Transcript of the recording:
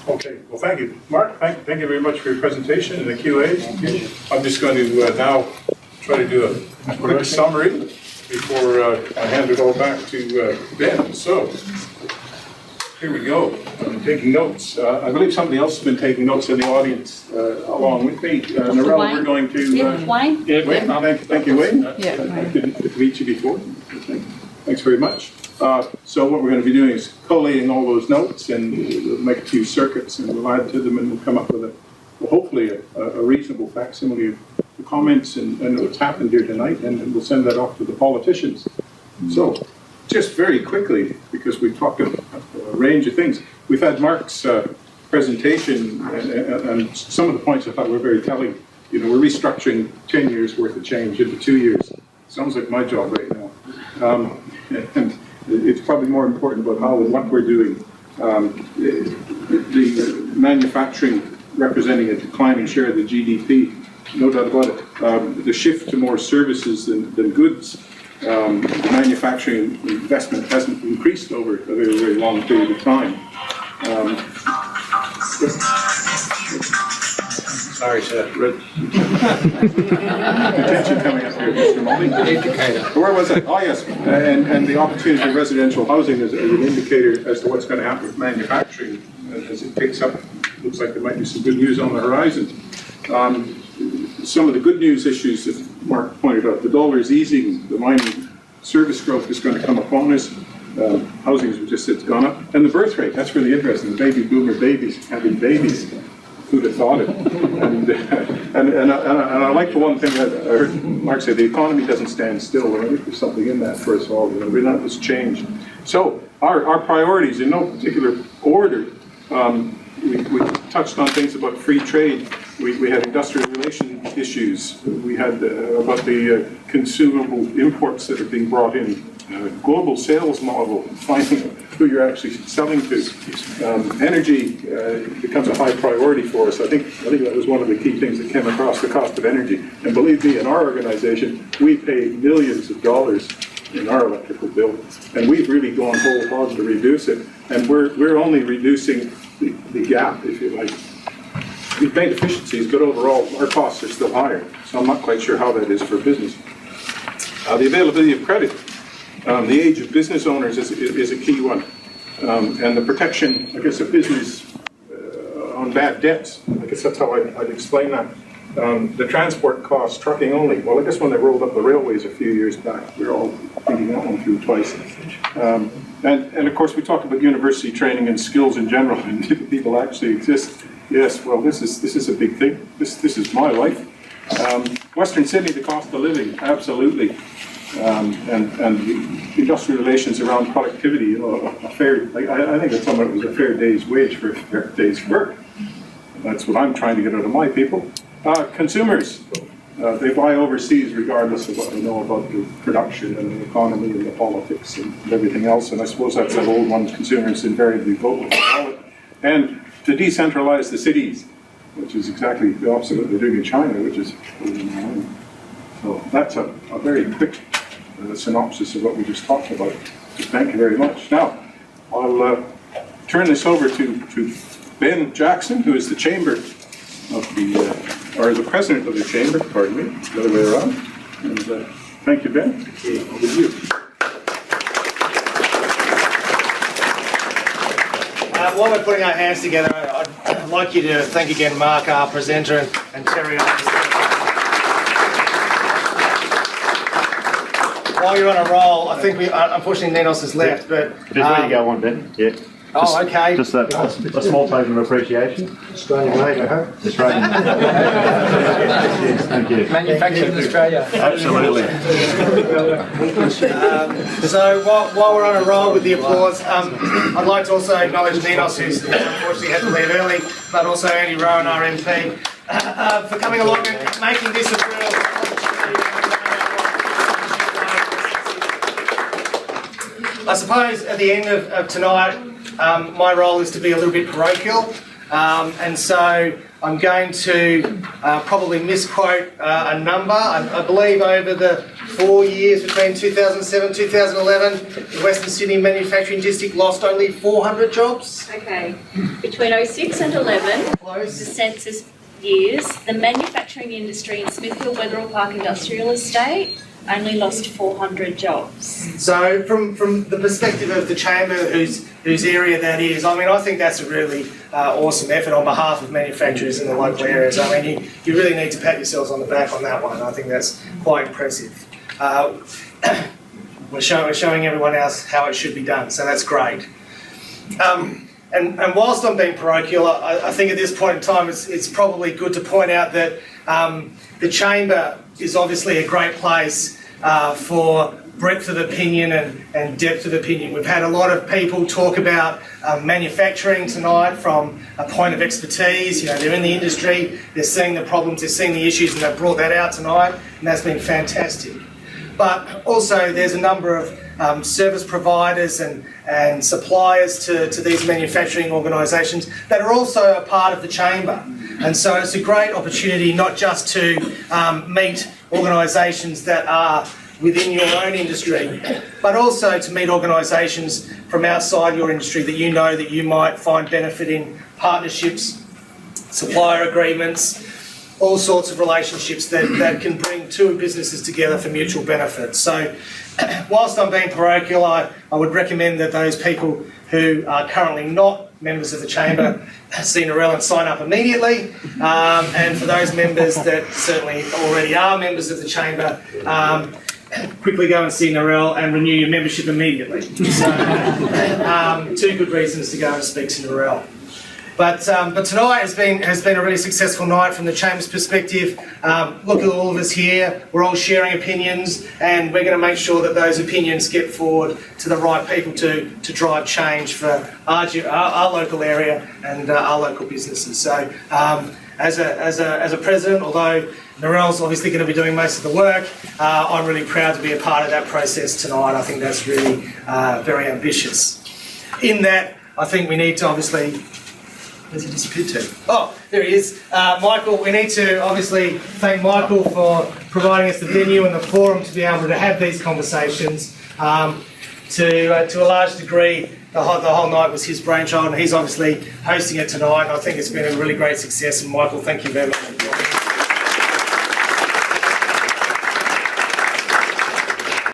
Okay, well, thank you. Mark, thank you very much for your presentation and the QA. I'm just going to now try to do a quick summary before I hand it all back to Ben. So, here we go. I'm taking notes. I believe somebody else has been taking notes in the audience along with me. Narelle, we're going to... Wayne? Thank you, Wayne. Yeah. I didn't meet you before. Thanks very much. So what we're going to be doing is collating all those notes, and we'll make a few circuits, and we'll add to them, and we'll come up with hopefully a reasonable facsimile of the comments and what's happened here tonight, and we'll send that off to the politicians. So, just very quickly, because we've talked about a range of things, we've had Mark's presentation, and some of the points I thought were very telling. You know, we're restructuring 10 years worth of change into 2 years. Sounds like my job right now. And it's probably more important about how and what we're doing. The manufacturing representing a declining share of the GDP, no doubt about it. The shift to more services than goods. The manufacturing investment hasn't increased over a very, very long period of time. Sorry, sir. Attention coming up here, Mr. Molly. Where was it? Oh, yes. And the opportunity for residential housing as an indicator as to what's going to happen with manufacturing as it picks up. Looks like there might be some good news on the horizon. Some of the good news issues that Mark pointed out, the dollar is easing, the mining service growth is going to come upon us. Housing, as we just said, has gone up. And the birth rate, that's really interesting. The baby boomer babies having babies. Who'd have thought it? And I like the one thing that I heard Mark say, the economy doesn't stand still. And I think there's something in that for us all. You know, relentless change. So our priorities, in no particular order, we touched on things about free trade. We had industrial relation issues. We had about the consumable imports that are being brought in. Global sales model, finding who you're actually selling to. Energy becomes a high priority for us. I think that was one of the key things that came across, the cost of energy. And believe me, in our organization, we pay millions of dollars in our electrical bill, and we've really gone whole hog to reduce it. And we're only reducing the gap, if you like. We've made efficiencies, but overall, our costs are still higher. So I'm not quite sure how that is for business. The availability of credit. The age of business owners is a key one. And the protection, I guess, of business on bad debts. I guess that's how I'd explain that. The transport costs, trucking only. Well, I guess when they rolled up the railways a few years back, we were all thinking that one through twice. And of course, we talked about university training and skills in general, and if people actually exist. Yes, well, this is a big thing. This is my life. Western Sydney, the cost of living, absolutely. And the industrial relations around productivity, you know, a fair, I think that someone was a fair day's wage for a fair day's work. That's what I'm trying to get out of my people. Consumers, they buy overseas regardless of what they know about the production and the economy and the politics and everything else. And I suppose that's that old one, consumers invariably vote with the wallet. And to decentralize the cities, which is exactly the opposite of what they're doing in China, which is... So that's a very quick synopsis of what we just talked about. Thank you very much. Now, I'll turn this over to Ben Jackson, who is the chamber of the president of the chamber, pardon me, the other way around. And thank you, Ben. Over to you. While we're putting our hands together, I'd like you to thank again Mark, our presenter, and Terry, while you're on a roll, I think unfortunately Ninos has left, but... Just where you go on, Ben. Yeah. Oh, okay. Just a small token of appreciation. Australian made, I hope. Australian. Yes, thank you. Manufactured in Australia. Absolutely. So while we're on a roll with the applause, I'd like to also acknowledge Ninos, who's unfortunately had to leave early, but also Andy Rowan, our MP, for coming along and making this a real opportunity. I suppose at the end of tonight, my role is to be a little bit parochial And so I'm going to probably misquote a number. I believe over the 4 years between 2007 and 2011, the Western Sydney Manufacturing District lost only 400 jobs. Okay. Between 06 and 11, the census years, the manufacturing industry in Smithfield Wetherill Park Industrial Estate only lost 400 jobs. So from the perspective of the Chamber, whose area that is, I mean, I think that's a really awesome effort on behalf of manufacturers in the local areas. I mean, you really need to pat yourselves on the back on that one. I think that's quite impressive. We're showing everyone else how it should be done, so that's great. And whilst I'm being parochial, I think at this point in time it's probably good to point out that the Chamber is obviously a great place for breadth of opinion and depth of opinion. We've had a lot of people talk about manufacturing tonight from a point of expertise. You know, they're in the industry, they're seeing the problems, they're seeing the issues, and they've brought that out tonight, and that's been fantastic. But also there's a number of service providers and suppliers to these manufacturing organisations that are also a part of the Chamber. And so it's a great opportunity not just to meet organisations that are within your own industry, but also to meet organisations from outside your industry that you know that you might find benefit in partnerships, supplier agreements, all sorts of relationships that can bring two businesses together for mutual benefit. So whilst I'm being parochial, I would recommend that those people who are currently not members of the Chamber see Narelle and sign up immediately. And for those members that certainly already are members of the Chamber, quickly go and see Narelle and renew your membership immediately. So two good reasons to go and speak to Narelle. But tonight has been a really successful night from the Chamber's perspective. Look at all of us here, we're all sharing opinions, and we're going to make sure that those opinions get forward to the right people to drive change for our local area and our local businesses. So as a president, although Narelle's obviously going to be doing most of the work, I'm really proud to be a part of that process tonight. I think that's really very ambitious. In that, I think we need to obviously... Where's he disappeared to? Oh, there he is. Michael, we need to obviously thank Michael for providing us the venue and the forum to be able to have these conversations. To a large degree, the whole night was his brainchild, and he's obviously hosting it tonight. I think it's been a really great success, and Michael, thank you very much.